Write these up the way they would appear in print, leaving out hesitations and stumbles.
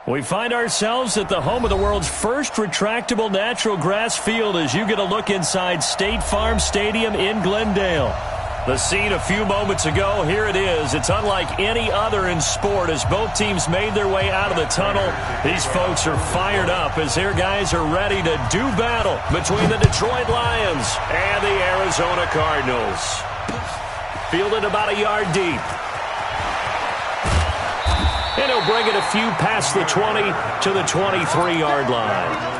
We find ourselves at the home of the world's first retractable natural grass field as you get a look inside State Farm Stadium in Glendale. The scene a few moments ago, here it is. It's unlike any other in sport as both teams made their way out of the tunnel. These folks are fired up as their guys are ready to do battle between the Detroit Lions and the Arizona Cardinals. Fielded about a yard deep. And he'll bring it a few past the 20 to the 23-yard line.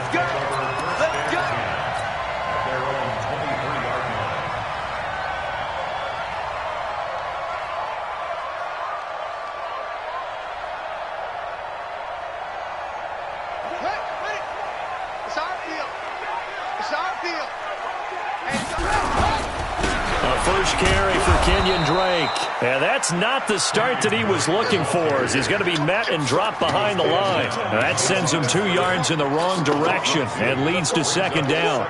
First carry for Kenyon Drake. And that's not the start that he was looking for as he's going to be met and dropped behind the line. Now that sends him 2 yards in the wrong direction and leads to second down.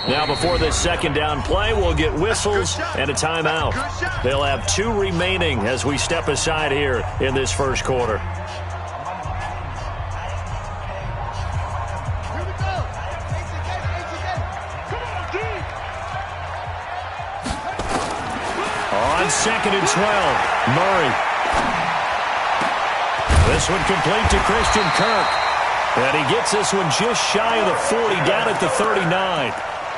Now before this second down play, we'll get whistles and a timeout. They'll have 2 remaining as we step aside here in this first quarter. Second and 12. Murray. This one complete to Christian Kirk. And he gets this one just shy of the 40, down at the 39.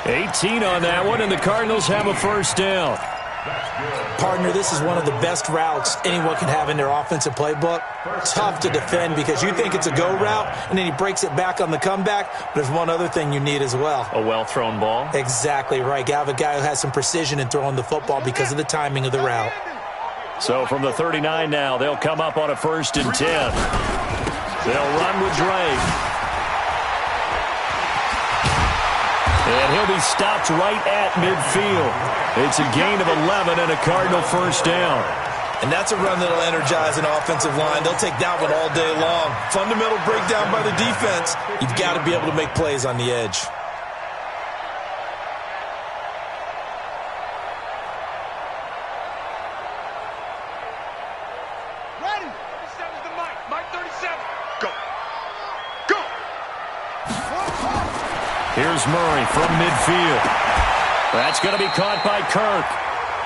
18 on that one, and the Cardinals have a first down. Partner, this is one of the best routes anyone can have in their offensive playbook. Tough to defend because you think it's a go route, and then he breaks it back on the comeback. But there's one other thing you need as well. A well-thrown ball? Exactly right. You have a guy who has some precision in throwing the football because of the timing of the route. So from the 39 now, they'll come up on a 1st and 10. They'll run with Drake. And he'll be stopped right at midfield. It's a gain of 11 and a Cardinal first down. And that's a run that'll energize an offensive line. They'll take that one all day long. Fundamental breakdown by the defense. You've got to be able to make plays on the edge. Ready. 37 is the mic. Mike 37. Go. Go. Here's Murray from midfield. That's going to be caught by Kirk.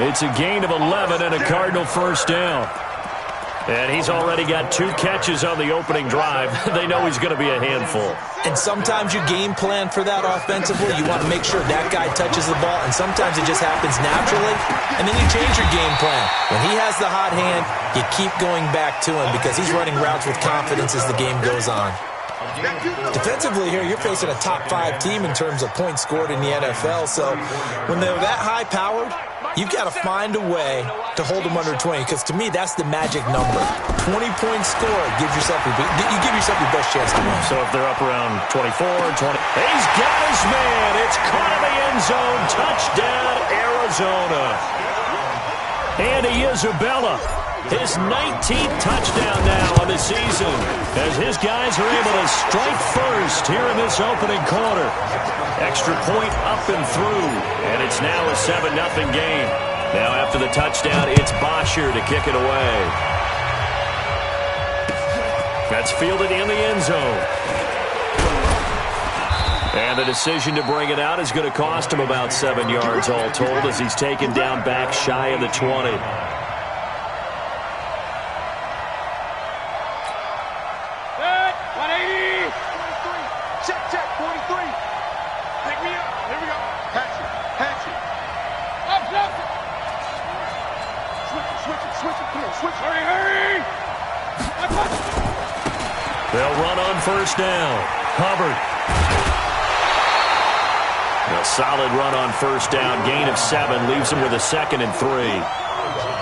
It's a gain of 11 and a Cardinal first down. And he's already got 2 catches on the opening drive. They know he's going to be a handful. And sometimes you game plan for that offensively. You want to make sure that guy touches the ball, and sometimes it just happens naturally. And then you change your game plan. When he has the hot hand, you keep going back to him because he's running routes with confidence as the game goes on. Defensively here, you're facing a top 5 team in terms of points scored in the NFL. So when they're that high-powered, you've got to find a way to hold them under 20, because to me, that's the magic number. 20 points scored, you give yourself your best chance to win. So if they're up around 24, 20. He's got his man. It's caught in the end zone. Touchdown, Arizona. Andy Isabella. His 19th touchdown now on the season as his guys are able to strike first here in this opening quarter. Extra point up and through, and it's now a 7-0 game. Now after the touchdown, it's Bosher to kick it away. That's fielded in the end zone. And the decision to bring it out is going to cost him about 7 yards all told as he's taken down back shy of the 20. They'll run on first down. Hubbard. A solid run on first down. Gain of 7 leaves him with a 2nd and 3.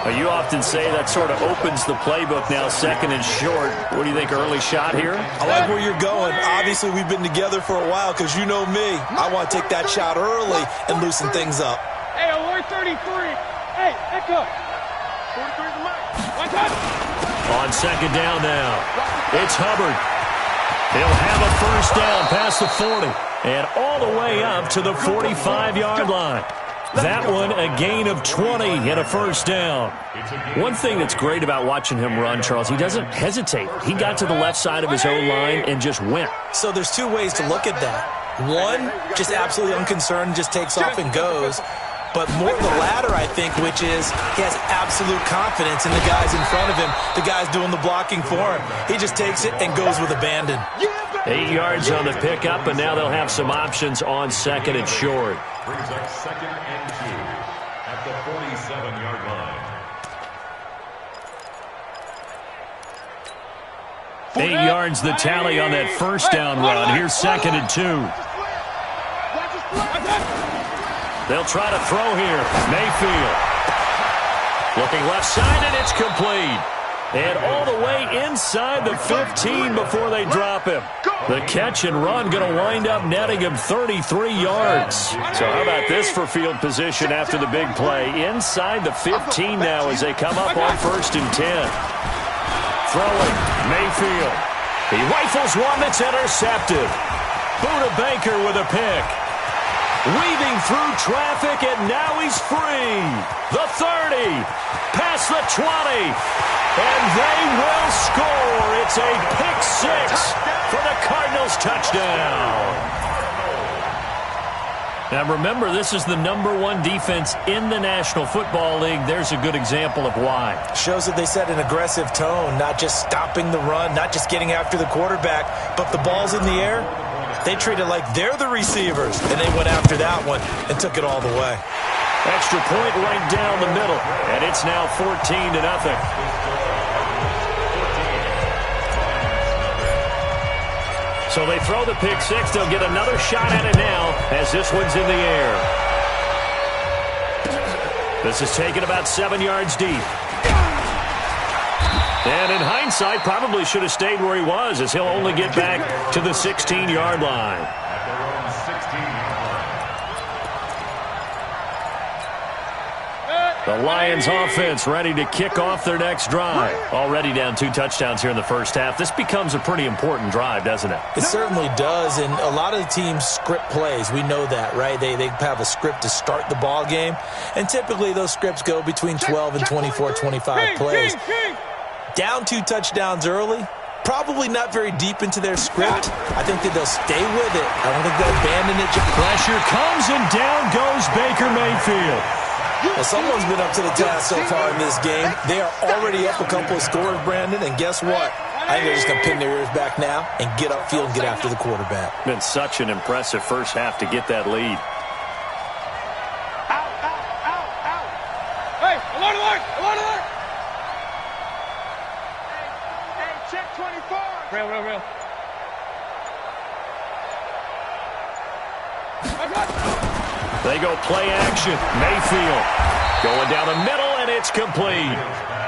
Now, you often say that sort of opens the playbook now, 2nd and short. What do you think, early shot here? I like where you're going. Obviously, we've been together for a while because you know me. I want to take that shot early and loosen things up. Hey, alert 33. Hey, echo. 43 is the mic. One touch. On second down now, it's Hubbard. He'll have a first down past the 40 and all the way up to the 45-yard line. That one, a gain of 20 and a first down. One thing that's great about watching him run, Charles, he doesn't hesitate. He got to the left side of his own line and just went. So there's two ways to look at that. One, just absolutely unconcerned, just takes off and goes. But more the latter, I think, which is he has absolute confidence in the guys in front of him, the guys doing the blocking for him. He just takes it and goes with abandon. 8 yards on the pickup, and now they'll have some options on second and short. Brings up second and 2 at the 47-yard line. 8 yards the tally on that first down run. Here's second and 2. They'll try to throw here. Mayfield. Looking left side, and it's complete. And all the way inside the 15 before they drop him. The catch and run going to wind up netting him 33 yards. So how about this for field position after the big play? Inside the 15 now as they come up on first and 10. Throwing, Mayfield. He rifles one that's intercepted. Buda Baker with a pick. Weaving through traffic, and now he's free. The 30, past the 20, and they will score. It's a pick six for the Cardinals touchdown. Now remember, this is the #1 defense in the National Football League. There's a good example of why. Shows that they set an aggressive tone, not just stopping the run, not just getting after the quarterback, but the ball's in the air. They treat it like they're the receivers, and they went after that one and took it all the way. Extra point right down the middle, and it's now 14-0. So they throw the pick six. They'll get another shot at it now as this one's in the air. This is taken about 7 yards deep. And in hindsight, probably should have stayed where he was, as he'll only get back to the 16-yard line. The Lions offense ready to kick off their next drive. Already down 2 touchdowns here in the first half. This becomes a pretty important drive, doesn't it? It certainly does, and a lot of the teams script plays. We know that, right? They have a script to start the ball game, and typically those scripts go between 12 and 24, 25 plays. Down 2 touchdowns early, probably not very deep into their script. I think that they'll stay with it. I don't think they'll abandon it. Pressure comes, and down goes Baker Mayfield. Well, someone's been up to the task so far in this game. They are already up a couple of scores, Brandon, and guess what? I think they're just going to pin their ears back now and get upfield and get after the quarterback. Been such an impressive first half to get that lead. Hey, alert, alert, alert, alert. Hey, check 24. Real. They go play action. Mayfield going down the middle, and it's complete.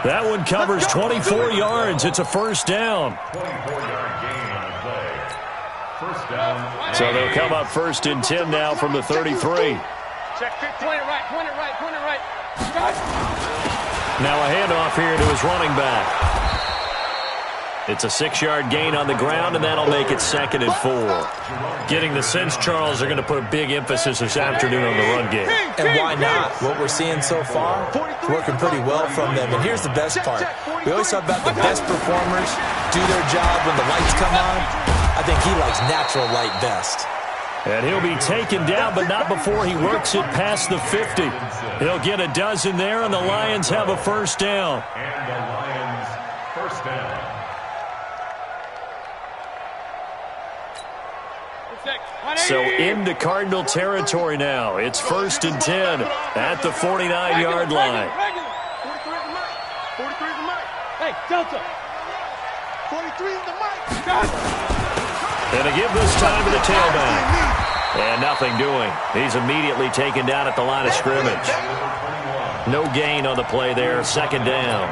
That one covers 24 yards. It's a first down. 24-yard gain on the play. First down. So they'll come up first and 10 now from the 33. Check 15. Point it right. Now a handoff here to his running back. It's a 6-yard gain on the ground, and that'll make it second and 4. Getting the sense, Charles, they're going to put a big emphasis this afternoon on the run game. And why not? What we're seeing so far, it's working pretty well from them. And here's the best part. We always talk about the best performers do their job when the lights come on. I think he likes natural light best. And he'll be taken down, but not before he works it past the 50. He'll get a dozen there, and the Lions have a first down. And the Lions first down. So into Cardinal territory now. It's first and 10 at the 49-yard line. 43 is the mic. Hey, Delta. 43 is the mic. And a give this time to the tailback. And nothing doing. He's immediately taken down at the line of scrimmage. No gain on the play there. Second down.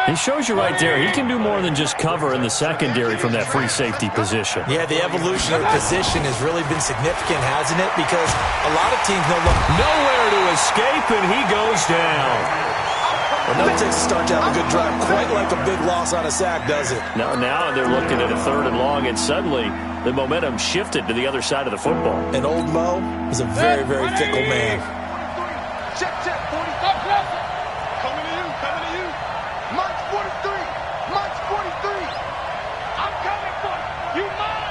He shows you right there, he can do more than just cover in the secondary from that free safety position. Yeah, the evolution of the position has really been significant, hasn't it? Because a lot of teams know nowhere to escape, and he goes down. Well, no takes to start to have a good drive, quite like a big loss on a sack, does it? No, now they're looking at a 3rd and long, and suddenly the momentum shifted to the other side of the football. And old Mo is a very, very fickle man. Check, 40. Stop, coming to you, coming to you. March 43. March 43. I'm coming for you. You mine.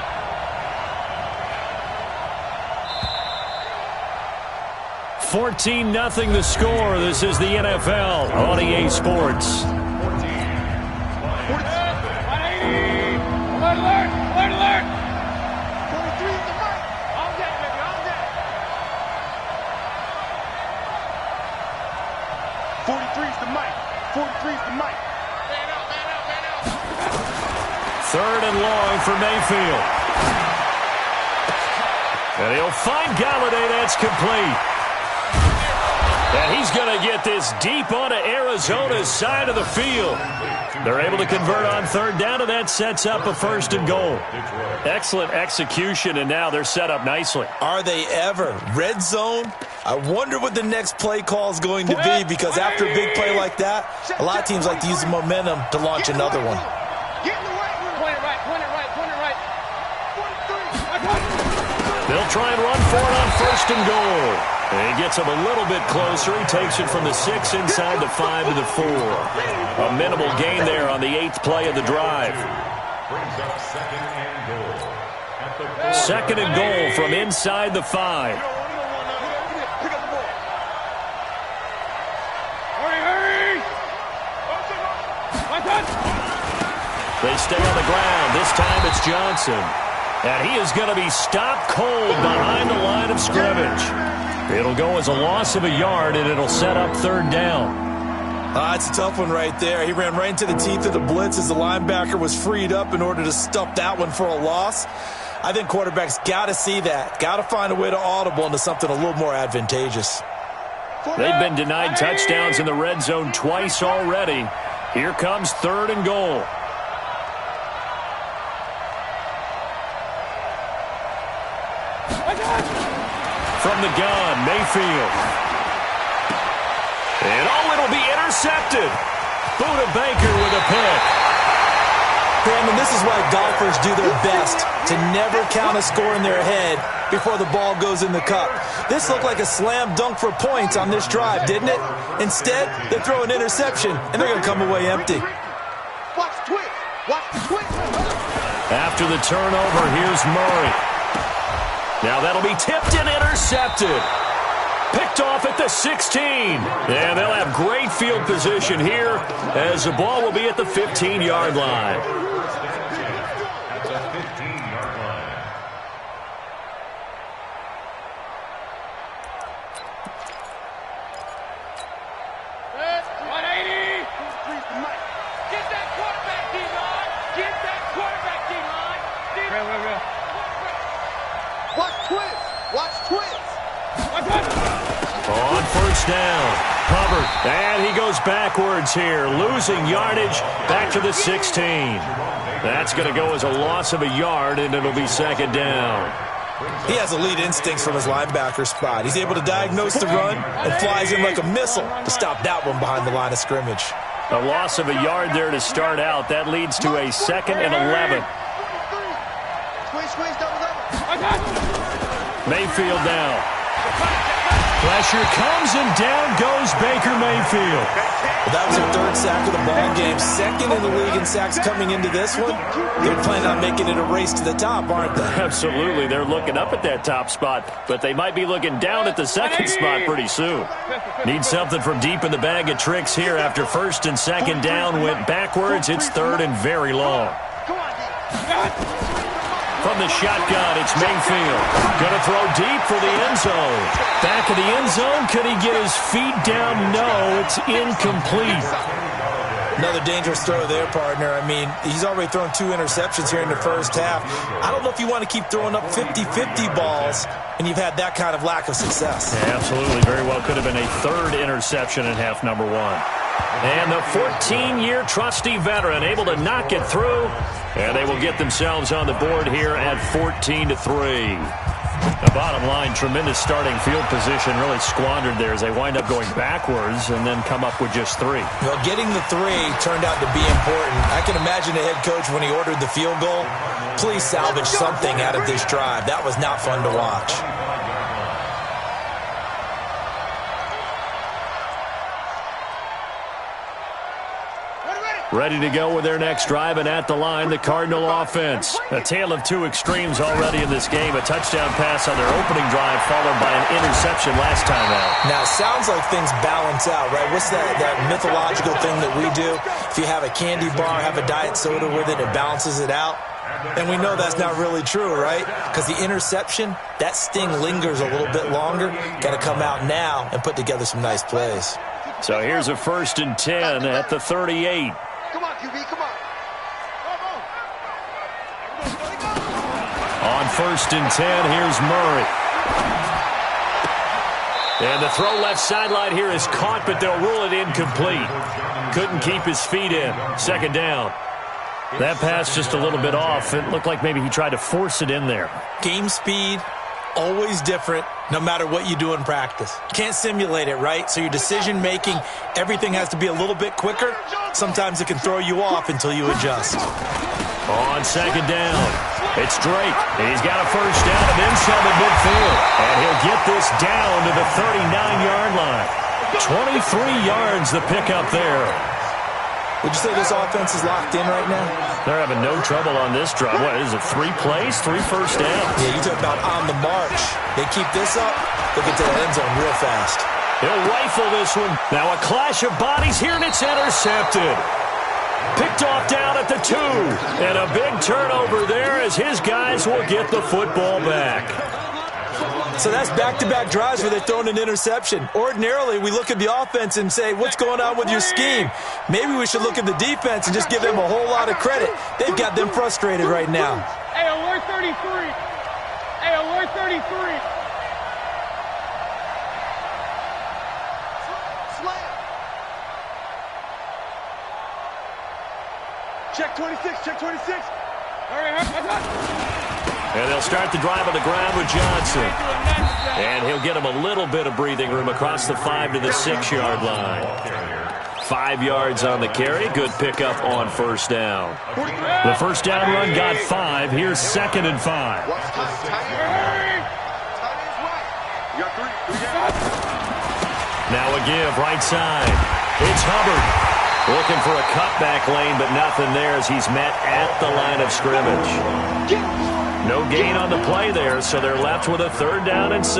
14-0 the score. This is the NFL on EA Sports. 180. Alert. 43 is the mic. On deck, baby, on deck. 43 is the mic. 43 is the mic. Man out. 3rd and long for Mayfield. And he'll find Galladay. That's complete. And he's going to get this deep onto Arizona's side of the field. They're able to convert on 3rd down, and that sets up a 1st and goal. Excellent execution, and now they're set up nicely. Are they ever? Red zone? I wonder what the next play call is going to be, because after a big play like that, a lot of teams like to use the momentum to launch another one. Get in the way. Point it right. 43. They'll try and run for it on 1st and goal. And he gets him a little bit closer. He takes it from the 6 inside the 5 to the 4. A minimal gain there on the 8th play of the drive. Brings up 2nd and goal. At the 2nd and goal from inside the 5. Hurry. They stay on the ground. This time it's Johnson. And he is going to be stopped cold behind the line of scrimmage. It'll go as a loss of a yard, and it'll set up 3rd down. It's a tough one right there. He ran right into the teeth of the blitz as the linebacker was freed up in order to stuff that one for a loss. I think quarterbacks got to see that. Got to find a way to audible into something a little more advantageous. They've been denied touchdowns in the red zone twice already. Here comes 3rd and goal. From the gun, Mayfield. And it'll be intercepted. Buda Baker with a pick. Brandon, this is why golfers do their best to never count a score in their head before the ball goes in the cup. This looked like a slam dunk for points on this drive, didn't it? Instead, they throw an interception, and they're going to come away empty. Watch the twist. After the turnover, here's Murray. Now that'll be tipped and intercepted. Picked off at the 16. And they'll have great field position here as the ball will be at the 15-yard line. At the 15-yard line. Get that quarterback, D-line. Get that quarterback, D-line. Real. Watch twist. On 1st down, covered, and he goes backwards here, losing yardage back to the 16. That's going to go as a loss of a yard, and it'll be 2nd down. He has elite instincts from his linebacker spot. He's able to diagnose the run and flies in like a missile to stop that one behind the line of scrimmage. A loss of a yard there to start out. That leads to a 2nd and 11. Squeeze, double. Mayfield now. Pressure comes, and down goes Baker Mayfield. Well, that was their 3rd sack of the ball game. 2nd in the league in sacks coming into this one. They're planning on making it a race to the top, aren't they? Absolutely. They're looking up at that top spot, but they might be looking down at the 2nd spot pretty soon. Need something from deep in the bag of tricks here after 1st and 2nd down went backwards. It's 3rd and very long. From the shotgun, it's Mayfield. Going to throw deep for the end zone. Back of the end zone. Could he get his feet down? No, it's incomplete. Another dangerous throw there, partner. I mean, he's already thrown 2 interceptions here in the 1st half. I don't know if you want to keep throwing up 50-50 balls, and you've had that kind of lack of success. Yeah, absolutely. Very well could have been a 3rd interception in half number 1. And the 14-year trusty veteran able to knock it through. And they will get themselves on the board here at 14-3. About Bottom line, tremendous starting field position, really squandered there as they wind up going backwards and then come up with just 3. Well, getting the 3 turned out to be important. I can imagine the head coach when he ordered the field goal. Please salvage something out of this drive. That was not fun to watch. Ready to go with their next drive, and at the line, the Cardinal offense. A tale of 2 extremes already in this game. A touchdown pass on their opening drive, followed by an interception last time out. Now, it sounds like things balance out, right? What's that mythological thing that we do? If you have a candy bar, have a diet soda with it, it balances it out. And we know that's not really true, right? Because the interception, that sting lingers a little bit longer. Got to come out now and put together some nice plays. So here's a 1st and 10 at the 38. Come on, QB, come on. On 1st and 10, here's Murray. And the throw left sideline here is caught, but they'll rule it incomplete. Couldn't keep his feet in. 2nd down. That pass just a little bit off. It looked like maybe he tried to force it in there. Game speed, always different, no matter what you do in practice. You can't simulate it, right? So your decision-making, everything has to be a little bit quicker. Sometimes it can throw you off until you adjust. On 2nd down, it's Drake. He's got a 1st down and then some at midfield. And he'll get this down to the 39-yard line. 23 yards the pickup there. Would you say this offense is locked in right now? They're having no trouble on this drive. What is it, 3 plays, 3 first downs? Yeah, you talk about on the march. They keep this up, they'll get to the end zone real fast. He'll rifle this one. Now a clash of bodies here, and it's intercepted. Picked off down at the 2. And a big turnover there as his guys will get the football back. So that's back-to-back drives where they've thrown an interception. Ordinarily, we look at the offense and say, what's going on with your scheme? Maybe we should look at the defense and just give them a whole lot of credit. They've got them frustrated right now. Hey, alert 33. Hey, alert 33. Check 26, check 26. All right, and they'll start the drive on the ground with Johnson. And he'll get him a little bit of breathing room across the 5 to the 6-yard line. 5 yards on the carry. Good pickup on 1st down. The 1st down run got 5. Here's 2nd and 5. Now a give, right side. It's Hubbard. Looking for a cutback lane, but nothing there as he's met at the line of scrimmage. No gain on the play there, so they're left with a 3rd down and 6.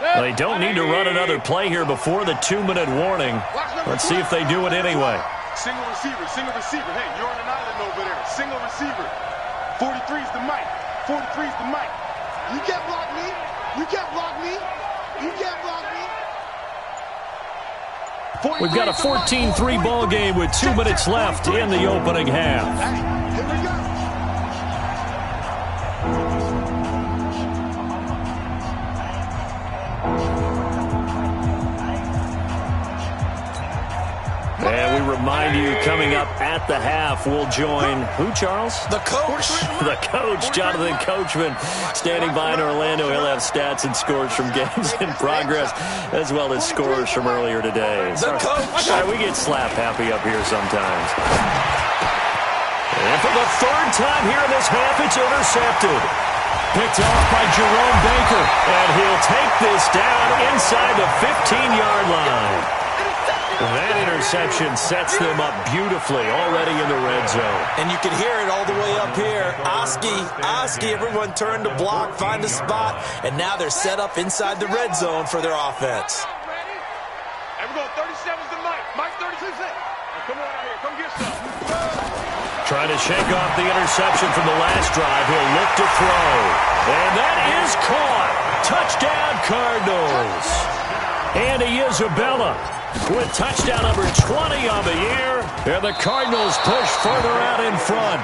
Well, they don't need to run another play here before the 2-minute warning. Let's see if they do it anyway. Single receiver, single receiver. Hey, you're on an island over there. Single receiver. 43's the mic. 43's the mic. You can't block me. You can't block me. You can't block me. We've got a 14-3 ball game with 2 minutes left in the opening half. Here we go. And we remind you, coming up at the half, we'll join who, Charles? The coach. The coach, Jonathan Coachman, standing by in Orlando. He'll have stats and scores from games in progress, as well as scores from earlier today. The coach. Sorry, we get slap happy up here sometimes. And for the 3rd time here in this half, it's intercepted. Picked off by Jerome Baker. And he'll take this down inside the 15-yard line. That interception sets them up beautifully already in the red zone. And you can hear it all the way up here. Oski, everyone turned to block, find a spot, and now they're set up inside the red zone for their offense. Hey, we're going 37's the mic. Mike 36. Come on out here. Come get some. Trying to shake off the interception from the last drive. He'll look to throw. And that is caught. Touchdown, Cardinals. Andy Isabella with touchdown number 20 on the year. And the Cardinals push further out in front.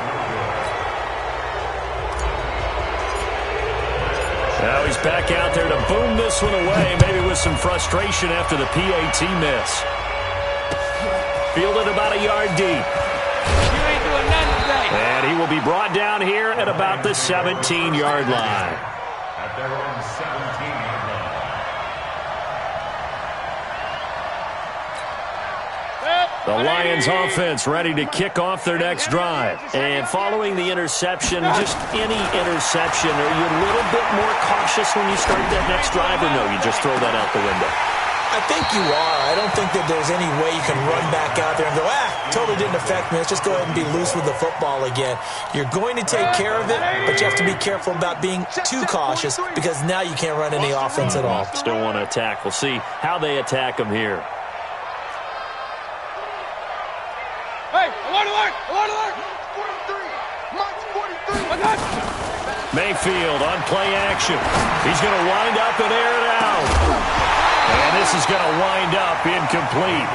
Now he's back out there to boom this one away, maybe with some frustration after the PAT miss. Fielded about a yard deep. You ain't doing nothing today. be brought down here at about the 17-yard line. At their own 17-yard line. The Lions offense ready to kick off their next drive. And following the interception, just any interception, are you a little bit more cautious when you start that next drive, or no, you just throw that out the window? I think you are. I don't think that there's any way you can run back out there and go, totally didn't affect me. Let's just go ahead and be loose with the football again. You're going to take care of it, but you have to be careful about being too cautious because now you can't run any offense at all. Still want to attack. We'll see how they attack them here. Hey, alert! Mayfield on play action. He's going to wind up and air it out. And this is going to wind up incomplete.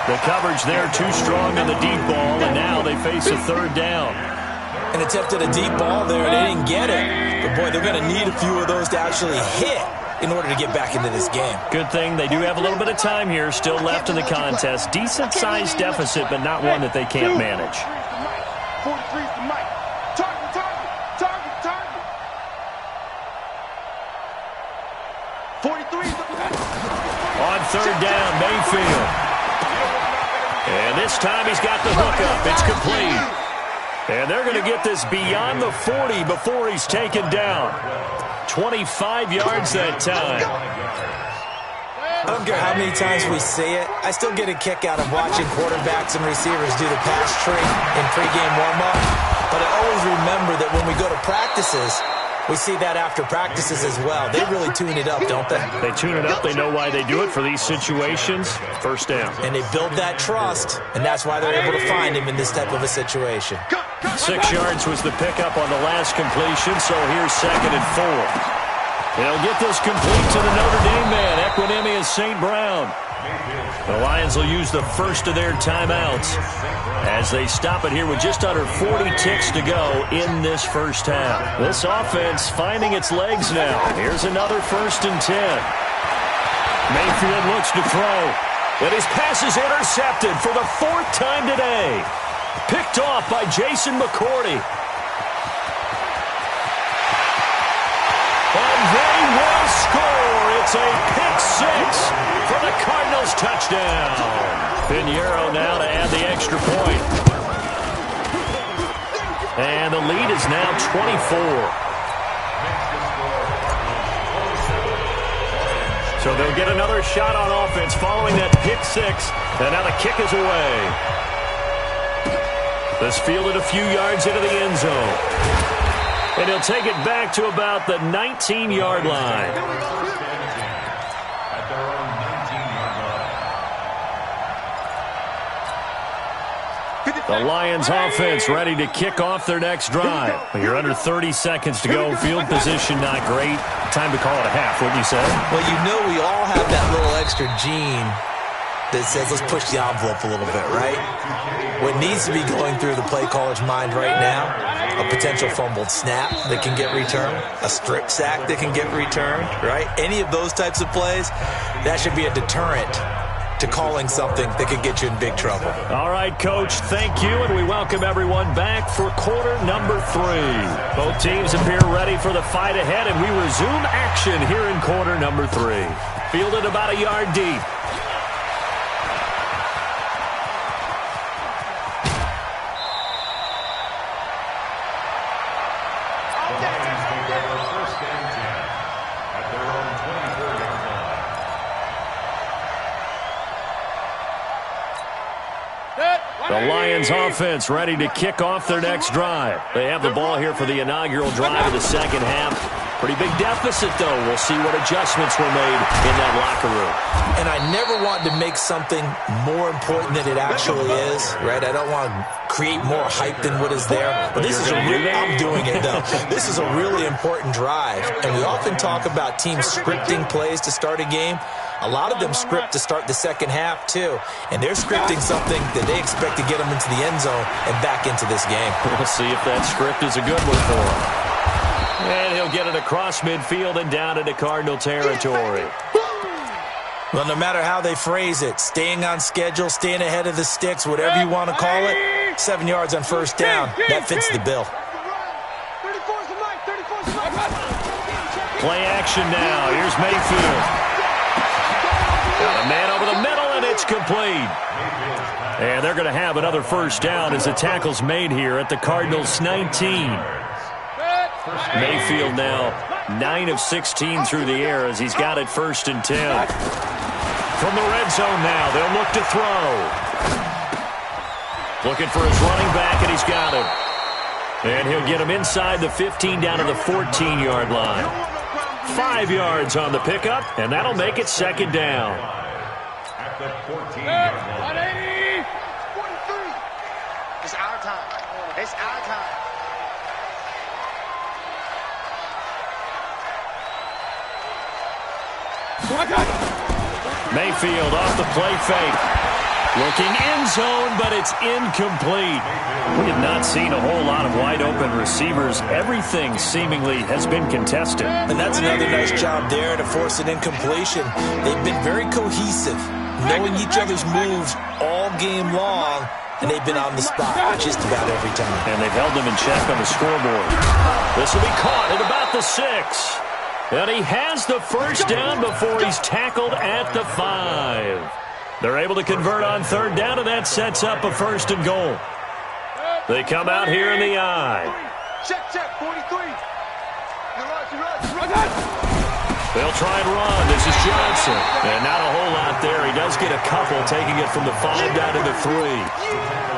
The coverage there too strong on the deep ball, and now they face a third down. An attempt at a deep ball there, they didn't get it. But, boy, they're going to need a few of those to actually hit in order to get back into this game. Good thing they do have a little bit of time here still left in the contest. Decent-sized deficit, but not one that they can't manage. 43's the mic. Target. 43's the On third down, Mayfield. And this time he's got the hookup. It's complete. And they're going to get this beyond the 40 before he's taken down. 25 yards that time. I don't care how many times we see it. I still get a kick out of watching quarterbacks and receivers do the pass tree in pregame warm-up. But I always remember that when we go to practices, we see that after practices as well. They really tune it up, don't they? They tune it up. They know why they do it for these situations. First down. And they build that trust, and that's why they're able to find him in this type of a situation. 6 yards was the pickup on the last completion, so here's 2nd and 4. They'll get this complete to the Notre Dame man. Equinemius St. Brown. The Lions will use the first of their timeouts as they stop it here with just under 40 ticks to go in this first half. This offense finding its legs now. Here's another 1st and 10. Mayfield looks to throw, but his pass is intercepted for the 4th time today. Picked off by Jason McCourty. And they will score. It's a pick 6 for the Cardinals touchdown. Pinheiro now to add the extra point. And the lead is now 24. So they'll get another shot on offense following that pick 6. And now the kick is away. This fielded a few yards into the end zone. And he'll take it back to about the 19-yard line. At their own 19-yard line. The Lions offense ready to kick off their next drive. You're under 30 seconds to go. Field position not great. Time to call it a half, wouldn't you say? Well, you know we all have that little extra gene that says let's push the envelope a little bit, right? What needs to be going through the play caller's mind right now, a potential fumbled snap that can get returned, a strip sack that can get returned, right? Any of those types of plays, that should be a deterrent to calling something that could get you in big trouble. All right, Coach, thank you, and we welcome everyone back for quarter number 3. Both teams appear ready for the fight ahead, and we resume action here in quarter number 3. Fielded about a yard deep. The Lions offense ready to kick off their next drive. They have the ball here for the inaugural drive of the second half. Pretty big deficit, though. We'll see what adjustments were made in that locker room. And I never want to make something more important than it actually is, right? I don't want to create more hype than what is there. But this is I'm doing it, though. This is a really important drive. And we often talk about teams scripting plays to start a game. A lot of them script to start the second half, too. And they're scripting something that they expect to get them into the end zone and back into this game. We'll see if that script is a good one for him. And he'll get it across midfield and down into Cardinal territory. Well, no matter how they phrase it, staying on schedule, staying ahead of the sticks, whatever you want to call it, 7 yards on first down. That fits the bill. 34's the mic. 34's the mic. Play action now. Here's Mayfield. Got a man over the middle, and it's complete. And they're going to have another first down as the tackle's made here at the Cardinals' 19. Mayfield now 9 of 16 through the air as he's got it 1st and 10. From the red zone now, they'll look to throw. Looking for his running back, and he's got him. And he'll get him inside the 15 down to the 14-yard line. 5 yards on the pickup, and that'll make it 2nd down. At the 14-yard line. 180. 43. It's our time. It's our time. Mayfield off the play fake. Looking end zone, but it's incomplete. We have not seen a whole lot of wide-open receivers. Everything seemingly has been contested. And that's another nice job there to force an incompletion. They've been very cohesive, knowing each other's moves all game long, and they've been on the spot just about every time. And they've held them in check on the scoreboard. This will be caught at about the 6. And he has the first down before he's tackled at the 5. They're able to convert on 3rd down, and that sets up a 1st and goal. They come out here in the I. Check, 43. They'll try and run. This is Johnson. And not a whole lot there. He does get a couple, taking it from the 5 down to the 3.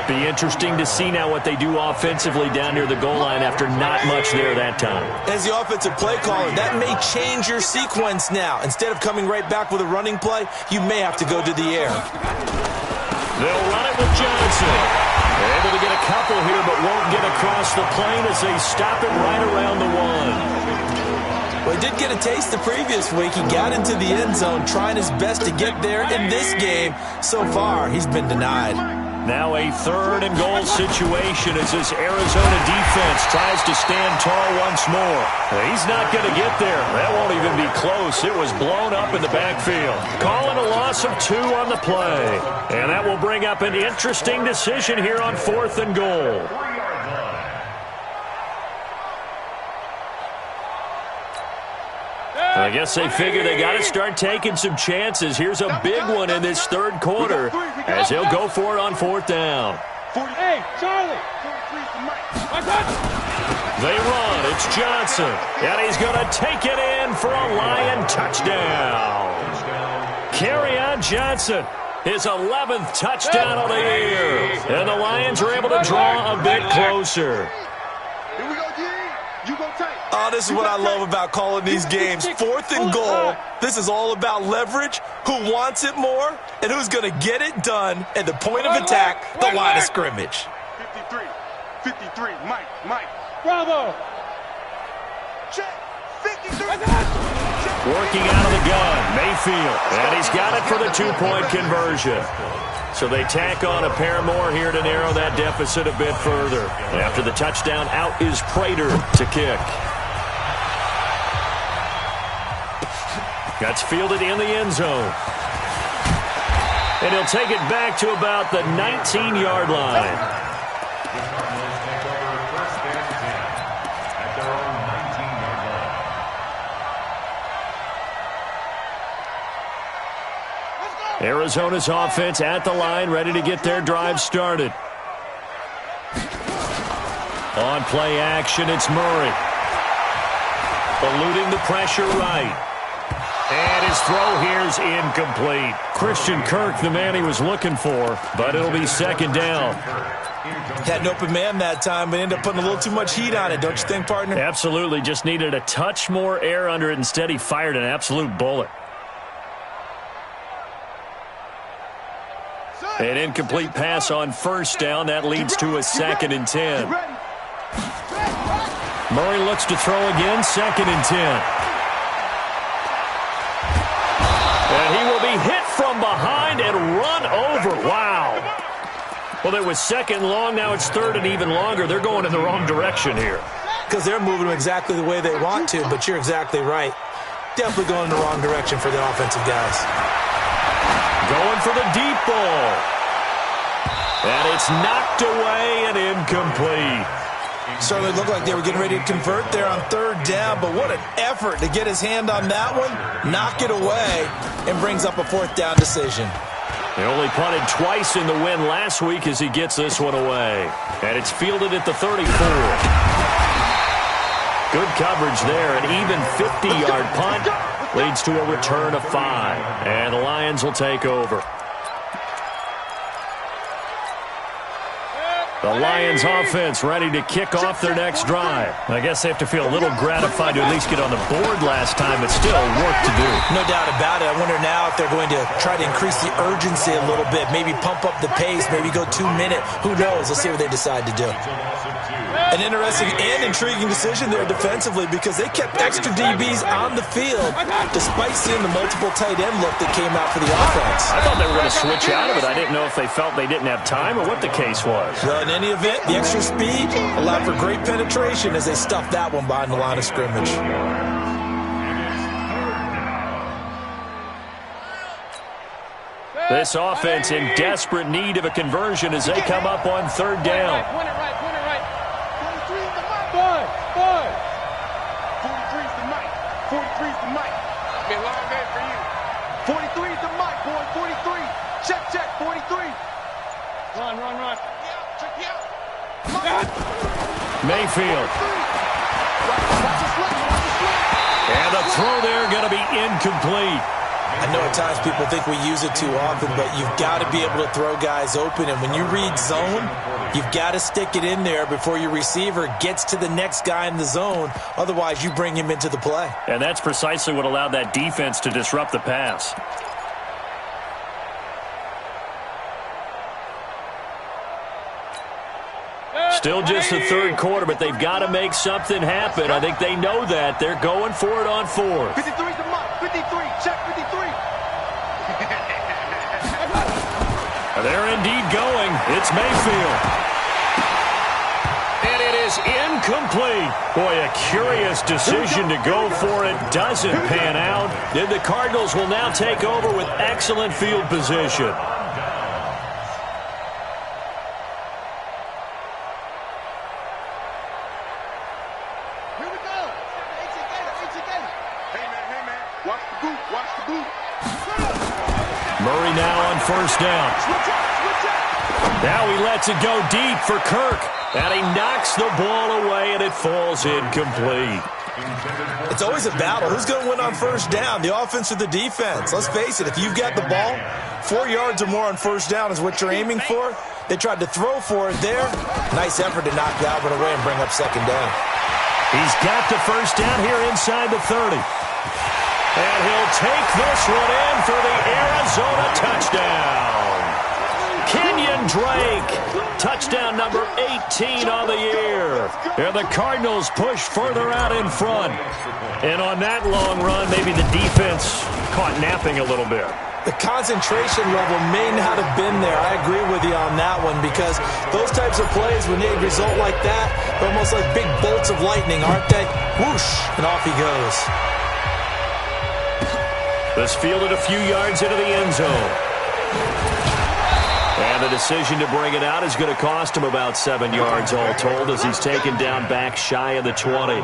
Be interesting to see now what they do offensively down near the goal line after not much there that time. As the offensive play caller, that may change your sequence now. Instead of coming right back with a running play, you may have to go to the air. They'll run it with Johnson. They're able to get a couple here, but won't get across the plane as they stop it right around the 1. Well, he did get a taste the previous week. He got into the end zone trying his best to get there in this game. So far, he's been denied. Now a 3rd and goal situation as this Arizona defense tries to stand tall once more. He's not going to get there. That won't even be close. It was blown up in the backfield. Calling a loss of 2 on the play. And that will bring up an interesting decision here on 4th and goal. I guess they figure they got to start taking some chances. Here's a big one in this 3rd quarter as he'll go for it on 4th down. Hey, Charlie. They run. It's Johnson. And he's going to take it in for a Lion touchdown. Kerryon Johnson, his 11th touchdown of the year. And the Lions are able to draw a bit closer. Here we go, D. You go tight. Oh, this is what I love about calling these games. 4th and goal. This is all about leverage, who wants it more, and who's going to get it done at the point of attack, the line of scrimmage. 53. Mike. Bravo. Check. 53. Working out of the gun, Mayfield. And he's got it for the 2-point conversion. So they tack on a pair more here to narrow that deficit a bit further. After the touchdown, out is Prater to kick. That's fielded in the end zone. And he'll take it back to about the 19-yard line. Arizona's offense at the line, ready to get their drive started. On play action, it's Murray. Eluding the pressure right. And his throw here's incomplete. Christian Kirk, the man he was looking for, but it'll be 2nd down. Had an open man that time, but ended up putting a little too much heat on it, don't you think, partner? Absolutely, just needed a touch more air under it. Instead, he fired an absolute bullet. An incomplete pass on 1st down. That leads to a 2nd and 10. Murray looks to throw again. 2nd and 10. And he will be hit from behind and run over. Wow. Well, it was 2nd long. Now it's 3rd and even longer. They're going in the wrong direction here. Because they're moving them exactly the way they want to, but you're exactly right. Definitely going in the wrong direction for the offensive guys. Going for the deep ball. And it's knocked away and incomplete. Certainly looked like they were getting ready to convert there on third down, but what an effort to get his hand on that one, knock it away, and brings up a fourth down decision. They only punted twice in the win last week as he gets this one away. And it's fielded at the 34. Good coverage there. An even 50-yard punt leads to a return of 5. And the Lions will take over. The Lions offense ready to kick off their next drive. I guess they have to feel a little gratified to at least get on the board last time, but still work to do. No doubt about it. I wonder now if they're going to try to increase the urgency a little bit, maybe pump up the pace, maybe go 2 minute. Who knows? Let's see what they decide to do. An interesting and intriguing decision there defensively because they kept extra DBs on the field despite seeing the multiple tight end look that came out for the offense. I thought they were going to switch out of it. I didn't know if they felt they didn't have time or what the case was. Well, in any event, the extra speed allowed for great penetration as they stuffed that one behind the line of scrimmage. This offense in desperate need of a conversion as they come up on third down. Point it right. 43 is the mic. Boy. 43 is the mic. 43 is the mic. Be a long day for you. 43 is the mic, boy. 43. Check. 43. Run. Check me out. Mayfield. Watch this left. And the throw there going to be incomplete. I know at times people think we use it too often, but you've got to be able to throw guys open. And when you read zone, you've got to stick it in there before your receiver gets to the next guy in the zone. Otherwise, you bring him into the play. And that's precisely what allowed that defense to disrupt the pass. Still just the third quarter, but they've got to make something happen. I think they know that. They're going for it on fourth. 53 is the mic. 53. Check 53. They're indeed going. It's Mayfield. And it is incomplete. Boy, a curious decision to go for it. Doesn't pan out. And the Cardinals will now take over with excellent field position. Murray now on first down. Now he lets it go deep for Kirk. And he knocks the ball away, and it falls incomplete. It's always a battle. Who's going to win on first down, the offense or the defense? Let's face it, if you've got the ball, 4 yards or more on first down is what you're aiming for. They tried to throw for it there. Nice effort to knock that one away and bring up second down. He's got the first down here inside the 30. And he'll take this one in for the Arizona touchdown. Kenyon Drake, touchdown number 18 on the year. And the Cardinals push further out in front. And on that long run, maybe the defense caught napping a little bit. The concentration level may not have been there. I agree with you on that one because those types of plays, when they result like that, they're almost like big bolts of lightning, aren't they? Whoosh, and off he goes. This fielded a few yards into the end zone. And the decision to bring it out is going to cost him about 7 yards all told as he's taken down back shy of the 20.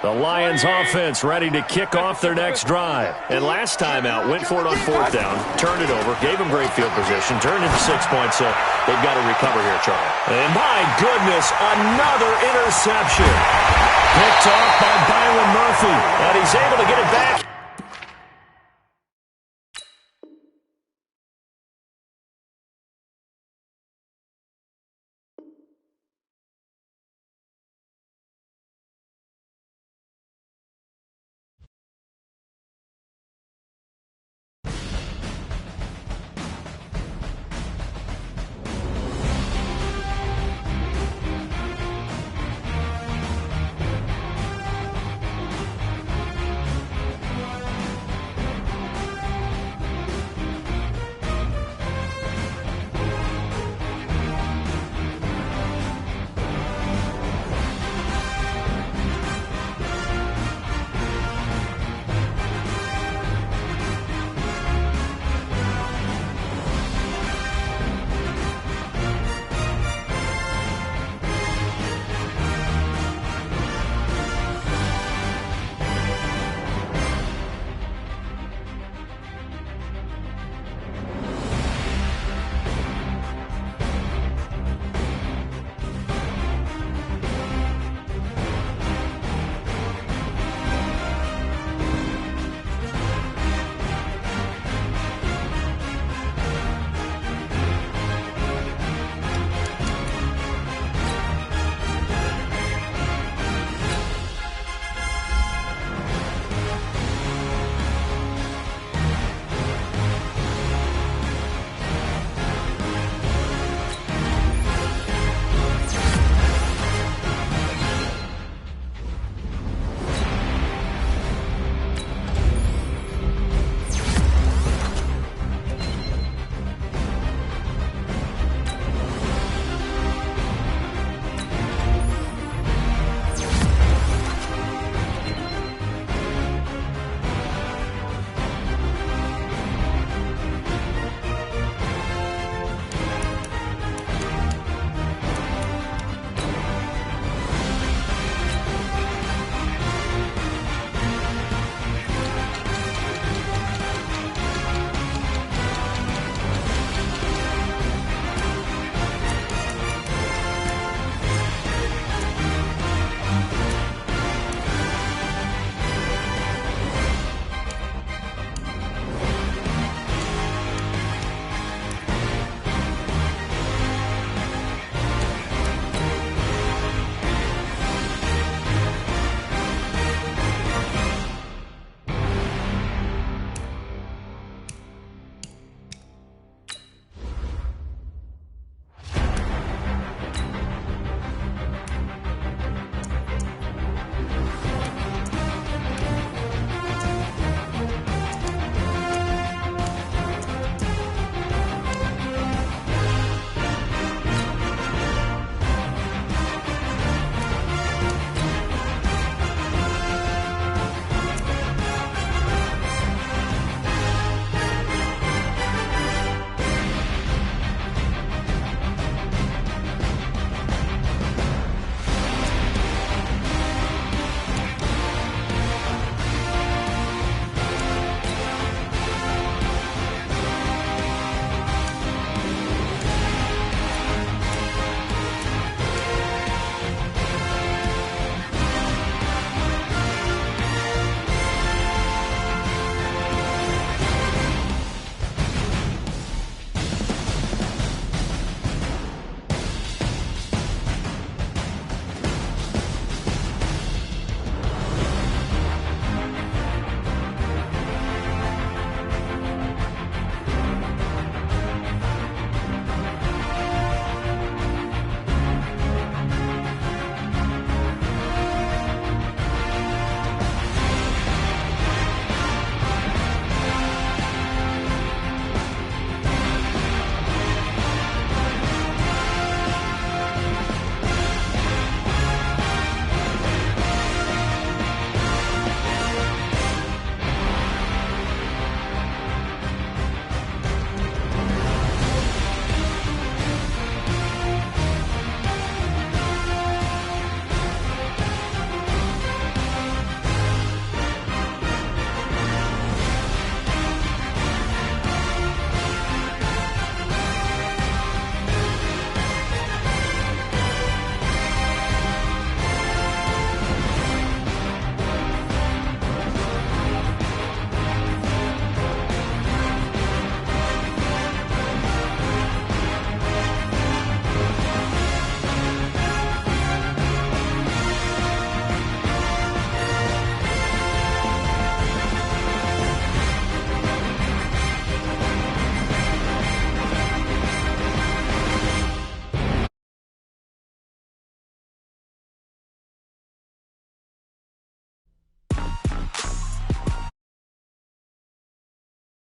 The Lions offense ready to kick off their next drive. And last time out, went for it on fourth down, turned it over, gave them great field position, turned into 6 points, so they've got to recover here, Charlie. And my goodness, another interception. Picked off by Byron Murphy, and he's able to get it back